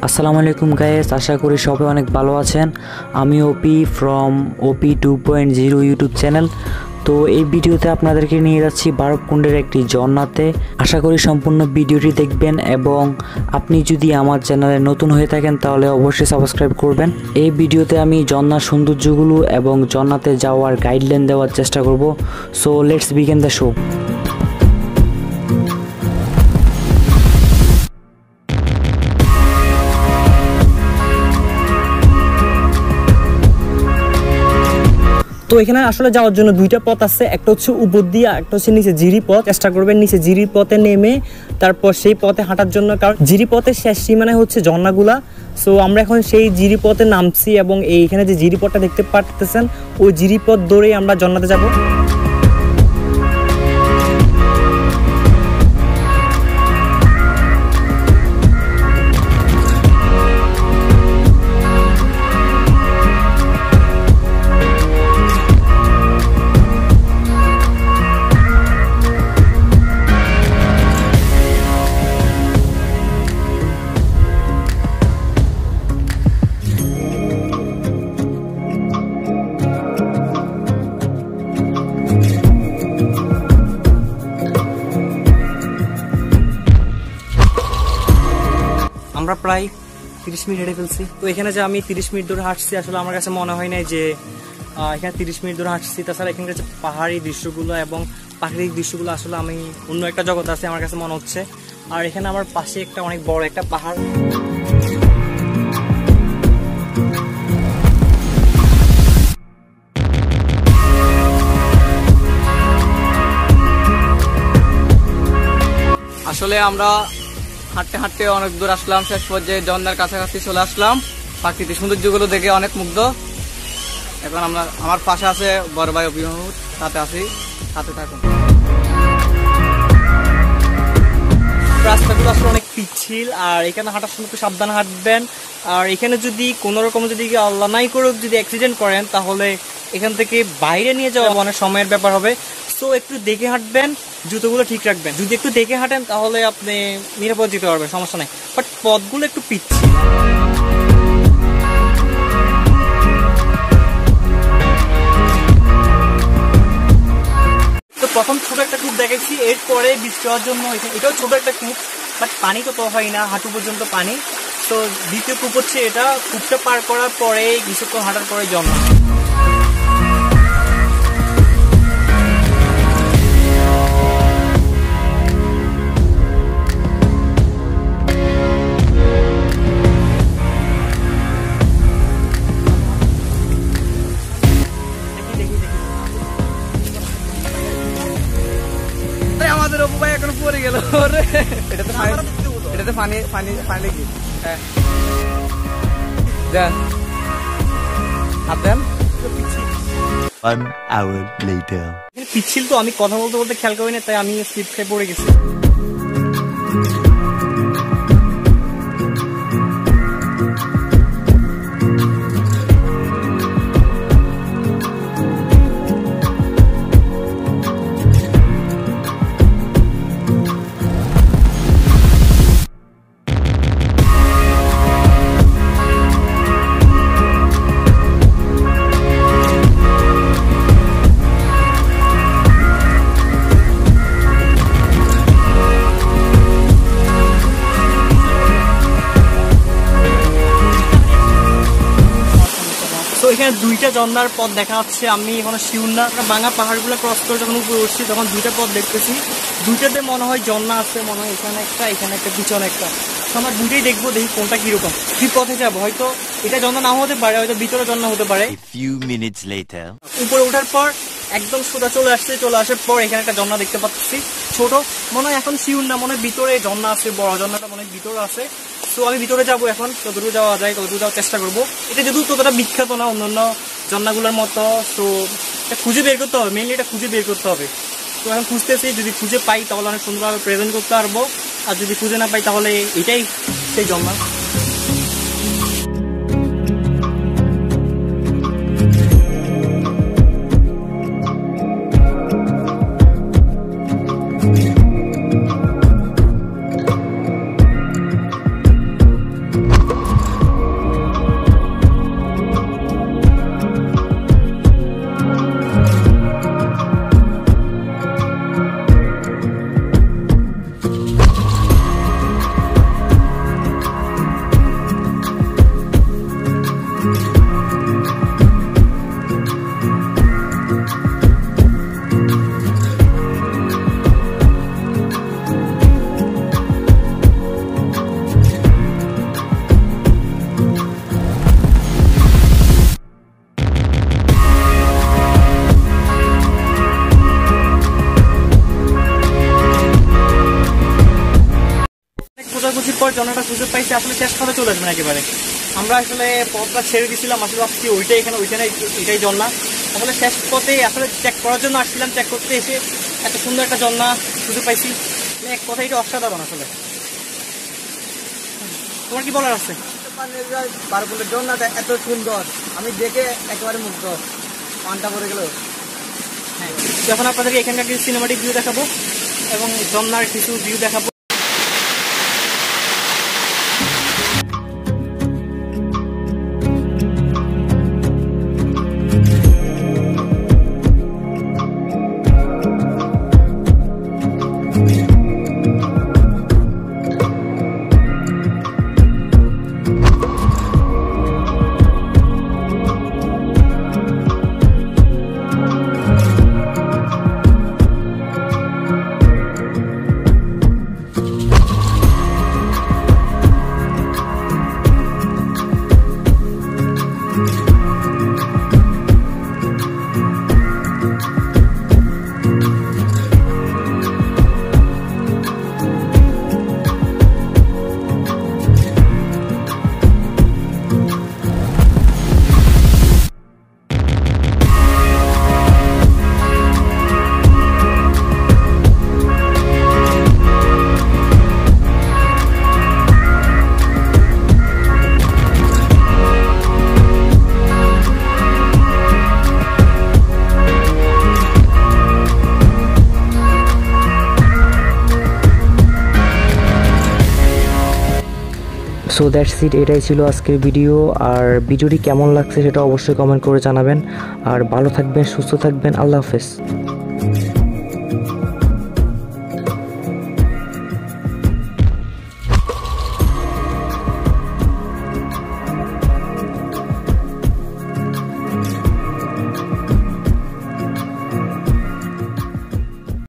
আসসালামু আলাইকুম গাইস, আশা করি সবাই অনেক ভালো আছেন। আমি ওপি ফ্রম ওপি 2.0 ইউটিউব চ্যানেল। তো এই ভিডিওতে আপনাদেরকে নিয়ে যাচ্ছি বারবকুন্ডের একটি ঝর্ণাতে। আশা করি সম্পূর্ণ ভিডিওটি দেখবেন এবং আপনি যদি আমার চ্যানেলে নতুন হয়ে থাকেন তাহলে অবশ্যই সাবস্ক্রাইব করবেন। এই ভিডিওতে আমি ঝর্ণার সৌন্দর্যগুলো এবং ঝর্ণাতে যাওয়ার গাইডলাইন দেওয়ার চেষ্টা করব। So let's begin the show. তো এখানে আসলে যাওয়ার জন্য দুইটা পথ আছে, একটা হচ্ছে উপর দিয়ে, একটা হচ্ছে নিচে জিরি পথ। চেষ্টা করবেন নিচে জিরি পথে নেমে তারপর সেই পথে হাঁটার জন্য, কারণ জিরি পথের শেষ সীমানায় হচ্ছে ঝর্ণাগুলা। সো আমরা এখন সেই জিরি পথে নামছি এবং এইখানে যে জিরি পথটা দেখতে পারতেছেন ওই জিরি পথ ধরেই আমরা ঝর্ণাতে যাব। আমরা প্রায় 30 মিনিট হেঁটে ফেলছি। তো এখানে যে আমি 30 মিনিট ধরে হাঁটছি, আসলে আমার কাছে মনে হয় নাই যে এখানে 30 মিনিট ধরে হাঁটছি। তাছাড়া এখানকার যে পাহাড়ি দৃশ্যগুলো এবং প্রাকৃতিক দৃশ্যগুলো, আসলে আমি অন্য একটা জগৎ আছে আমার কাছে মনে হচ্ছে। আর এখানে আমার পাশে একটা অনেক বড় একটা পাহাড়। আসলে আমরা হাঁটতে হাঁটতে অনেক দূর আসলাম, শেষ পর্যায়ে ঝর্ণার কাছাকাছি চলে আসলাম। প্রাকৃতিক সৌন্দর্যগুলো দেখে অনেক মুগ্ধ। এখন আমরা আমার পাশে আছে বড় ভাই অভিমুখ, সাথে আছি, সাথে থাকুন। রাস্তাগুলো আসলে অনেক পিচ্ছিল, আর এখানে হাঁটার সময় একটু সাবধানে হাঁটবেন। আর এখানে যদি কোনো রকম যদি আল্লাহ নাই করুক যদি অ্যাক্সিডেন্ট করেন তাহলে এখান থেকে বাইরে নিয়ে যাওয়া অনেক সময়ের ব্যাপার হবে। সো একটু দেখে হাঁটবেন, জুতোগুলো ঠিক রাখবেন। যদি একটু দেখে হাঁটেন তাহলে আপনি নিরাপদ যেতে পারবেন, সমস্যা নাই। বাট পথগুলো একটু পিচ্ছিল। তো প্রথম ছোট একটা কূপ দেখেছি, এরপরে বৃষ্টি হওয়ার জন্য এটাও ছোট একটা কূপ, বাট পানি তো হয় না, হাঁটু পর্যন্ত পানি। তো দ্বিতীয় কূপ হচ্ছে এটা। কূপটা পার করার পরে কিছুক্ষণ হাঁটার পরে ঝর্ণা। আমাদের অপু ভাই এখন পড়ে গেল। এটাতে পানি পানি পানি কি? হ্যাঁ দেন হাত দেন। পিচ্ছিল তো আমি কথা বলতে বলতে খেয়াল করি না, তাই আমি স্লিপ খেয়ে পড়ে গেছি। এখানে দুইটা ঝর্ণার পথ দেখা যাচ্ছে, আমি এখানে শিউর না। ভাঙা পাহাড়গুলো ক্রস করে যখন উপরে উঠছি তখন দুইটা পথ দেখতেছি। দুইটাতে মনে হয় ঝর্ণা আছে, মনে হয় এখানে একটা পিছনে একটা। আমরা দুইটাই দেখবো, দেখি কোনটা কিরকম। দুই পথে যাবো, হয়তো এটা ঝর্ণা নাও হতে পারে, হয়তো ভিতরে ঝর্ণা হতে পারে। উপরে ওঠার পর একদম সোজা চলে আসার পর এখানে একটা ঝর্ণা দেখতে পাচ্ছি, ছোট। মনে হয় এখন শিউর না, মনে হয় ভিতরে ঝর্ণা আছে, বড় ঝর্ণাটা মনে হয় ভিতরে আছে। তো আমি ভিতরে যাবো এখন, যতটুকু যাওয়া যায় ততটুকু যাওয়ার চেষ্টা করবো। এটা যেহেতু ততটা বিখ্যাত না অন্যান্য ঝর্ণাগুলোর মতো, তো এটা খুঁজে বের করতে হবে, মেনলি এটা খুঁজে বের করতে হবে। তো এখন খুঁজতেছি, যদি খুঁজে পাই তাহলে অনেক সুন্দরভাবে প্রেজেন্ট করতে পারবো, আর যদি খুঁজে না পাই তাহলে এটাই সেই ঝর্ণা। কিছুর পর ঝর্ণাটা সুযোগ পাইছি, আসলে শেষ কথা চলে আসবে না একেবারে। আমরা আসলে পথটা ছেড়ে দিয়েছিলাম, আসলে ভাবছি ওইটাই এখানে, ওইখানে এটাই ঝর্ণা। আসলে শেষ পথে আসলে চেক করার জন্য আসছিলাম, চেক করতে এসে এত সুন্দর একটা ঝর্ণা সুযোগ পাইছি। এক কথা এটা অসাধারণ। আসলে তোমার কি বলার আছে? বারবকুন্ডার ঝর্ণাটা এত সুন্দর, আমি দেখে একেবারে মুগ্ধ, পানটা পড়ে গেল। হ্যাঁ, যখন আপনাদেরকে এখানকার কিছু সিনেমাটিক ভিউ দেখাবো এবং ঝর্ণার কিছু ভিউ দেখাবো। সো দ্যাটস ইট, এটাই ছিল আজকের ভিডিও। আর ভিডিওটি কেমন লাগছে সেটা অবশ্যই কমেন্ট করে জানাবেন। আর ভালো থাকবেন, সুস্থ থাকবেন। আল্লাহ হাফেজ।